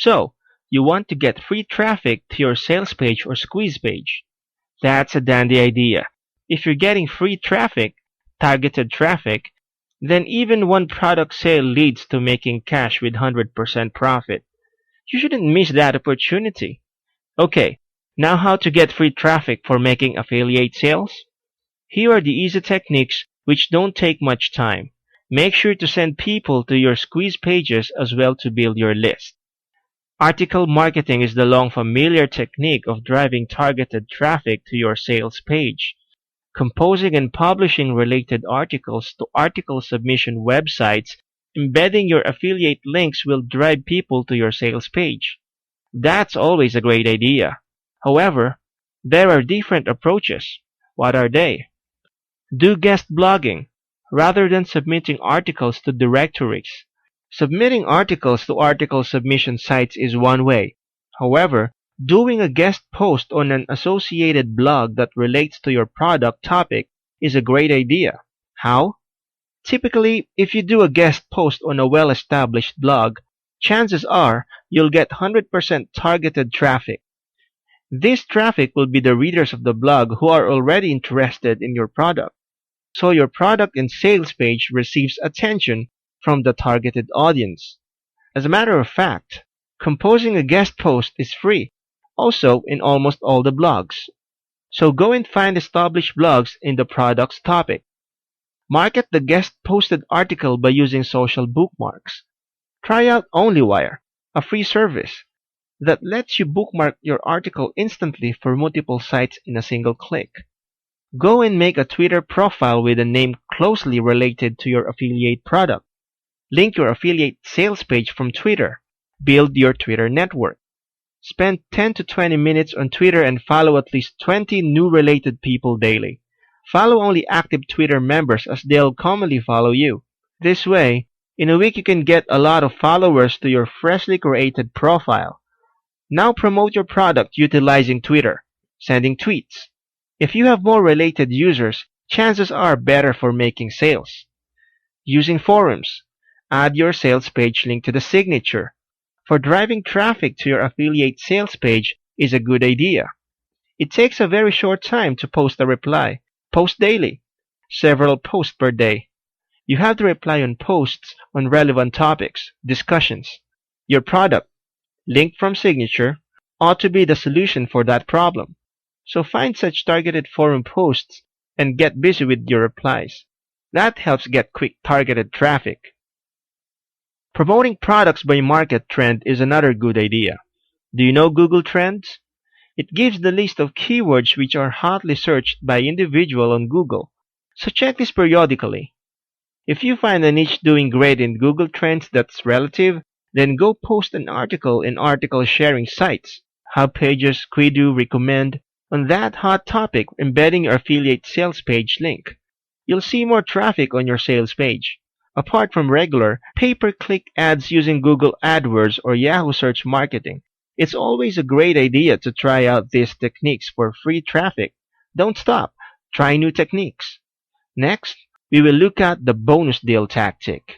So, you want to get free traffic to your sales page or squeeze page. That's a dandy idea. If you're getting free traffic, targeted traffic, then even one product sale leads to making cash with 100% profit. You shouldn't miss that opportunity. Okay, now how to get free traffic for making affiliate sales? Here are the easy techniques which don't take much time. Make sure to send people to your squeeze pages as well to build your list. Article marketing is the long familiar technique of driving targeted traffic to your sales page. Composing and publishing related articles to article submission websites, embedding your affiliate links will drive people to your sales page. That's always a great idea. However, there are different approaches. What are they? Do guest blogging rather than submitting articles to directories. Submitting articles to article submission sites is one way. However, doing a guest post on an associated blog that relates to your product topic is a great idea. How? Typically, if you do a guest post on a well-established blog, chances are you'll get 100% targeted traffic. This traffic will be the readers of the blog who are already interested in your product. So your product and sales page receives attention from the targeted audience. As a matter of fact, composing a guest post is free, also in almost all the blogs. So go and find established blogs in the product's topic. Market the guest posted article by using social bookmarks. Try out OnlyWire, a free service that lets you bookmark your article instantly for multiple sites in a single click. Go and make a Twitter profile with a name closely related to your affiliate product. Link your affiliate sales page from Twitter. Build your Twitter network. Spend 10 to 20 minutes on Twitter and follow at least 20 new related people daily. Follow only active Twitter members as they'll commonly follow you. This way, in a week you can get a lot of followers to your freshly created profile. Now promote your product utilizing Twitter, sending tweets. If you have more related users, chances are better for making sales. Using forums. Add your sales page link to the signature. For driving traffic to your affiliate sales page is a good idea. It takes a very short time to post a reply. Post daily. Several posts per day. You have to reply on posts on relevant topics, discussions. Your product, link from signature, ought to be the solution for that problem. So find such targeted forum posts and get busy with your replies. That helps get quick targeted traffic. Promoting products by market trend is another good idea. Do you know Google Trends? It gives the list of keywords which are hotly searched by individual on Google. So check this periodically. If you find a niche doing great in Google Trends that's relative, then go post an article in article sharing sites, Hub Pages, Quidu, Recommend, on that hot topic, embedding your affiliate sales page link. You'll see more traffic on your sales page. Apart from regular pay-per-click ads using Google AdWords or Yahoo Search Marketing, it's always a great idea to try out these techniques for free traffic. Don't stop. Try new techniques. Next, we will look at the bonus deal tactic.